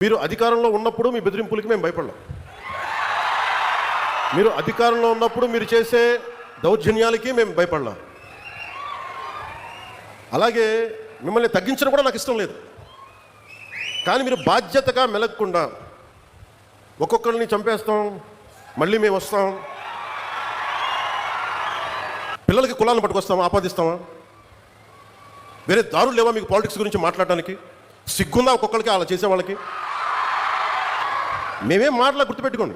మీరు అధికారంలో ఉన్నప్పుడు మీ బెదిరింపులకి మేము భయపడలేం. మీరు అధికారంలో ఉన్నప్పుడు మీరు చేసే దౌర్జన్యాలకి మేము భయపడలేం. అలాగే మిమ్మల్ని తగ్గించడం కూడా నాకు ఇష్టం లేదు. కానీ మీరు బాధ్యతగా మెలగకుండా ఒక్కొక్కరిని చంపేస్తాం, మళ్ళీ మేము వస్తాం, పిల్లలకి కులాలను పట్టుకొస్తామా, ఆపాదిస్తామా? వేరే దారులు లేవా మీకు పాలిటిక్స్ గురించి మాట్లాడడానికి? సిగ్గుందా ఒక్కొక్కరికి అలా చేసే వాళ్ళకి? మేమేం మాటలా గుర్తుపెట్టుకోండి.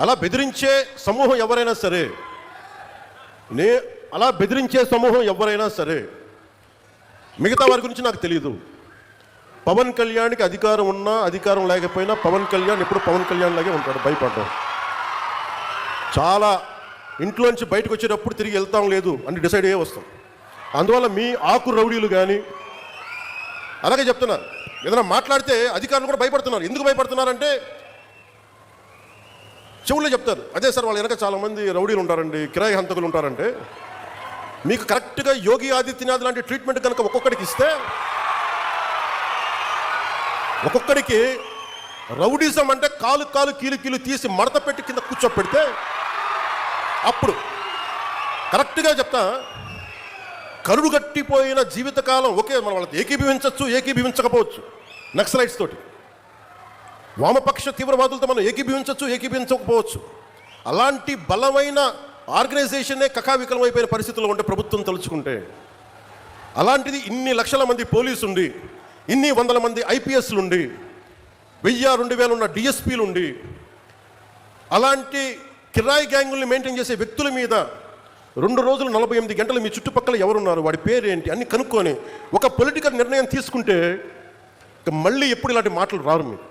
అలా బెదిరించే సమూహం ఎవరైనా సరే, అలా బెదిరించే సమూహం ఎవరైనా సరే, మిగతా వారి గురించి నాకు తెలియదు. పవన్ కళ్యాణ్కి అధికారం ఉన్నా అధికారం లేకపోయినా పవన్ కళ్యాణ్ ఎప్పుడు పవన్ కళ్యాణ్ లాగే ఉంటాడు, భయపడ్డాం. చాలా ఇంట్లోంచి బయటకు వచ్చేటప్పుడు తిరిగి వెళ్తాం లేదు అని డిసైడ్ అయ్యే వస్తాం. అందువల్ల మీ ఆకు రౌడీలు కానీ అలాగే చెప్తున్నారు. ఏదైనా మాట్లాడితే అధికారులు కూడా భయపడుతున్నారు. ఎందుకు భయపడుతున్నారంటే చెవుల్లో చెప్తారు, అదే సార్ వాళ్ళ వెనక చాలామంది రౌడీలు ఉంటారండి, కిరాయి హంతకులు ఉంటారంటే, మీకు కరెక్ట్గా యోగి ఆదిత్యనాథ్ లాంటి ట్రీట్మెంట్ కనుక ఒక్కొక్కడికి ఇస్తే, ఒక్కొక్కడికి రౌడీజం అంటే కాలు కాలు కీలు కీలు తీసి మడత పెట్టి కింద కూర్చోపెడితే, అప్పుడు కరెక్ట్గా చెప్తా, కరుడు గట్టిపోయిన జీవితకాలం ఒకే మనం వాళ్ళకి ఏకీభవించవచ్చు, ఏకీభవించకపోవచ్చు. నక్సలైట్స్ తోటి, వామపక్ష తీవ్రవాదులతో మనం ఏకీభవించవచ్చు, ఏకీభవించకపోవచ్చు. అలాంటి బలమైన ఆర్గనైజేషనే కకావికలమైపోయిన పరిస్థితుల్లో ఉంటే ప్రభుత్వం తలుచుకుంటే, అలాంటిది ఇన్ని లక్షల మంది పోలీసు ఉండి, ఇన్ని వందల మంది ఐపీఎస్లు ఉండి, 1000-2000 ఉన్న డిఎస్పీలు ఉండి, అలాంటి కిరాయి గ్యాంగుల్ని మెయింటైన్ చేసే వ్యక్తుల మీద 2 రోజులు 48 గంటలు మీ చుట్టుపక్కల ఎవరున్నారు, వాడి పేరేంటి అన్ని కనుక్కొని ఒక పొలిటికల్ నిర్ణయం తీసుకుంటే మళ్ళీ ఎప్పుడు ఇలాంటి మాటలు రారు మీకు.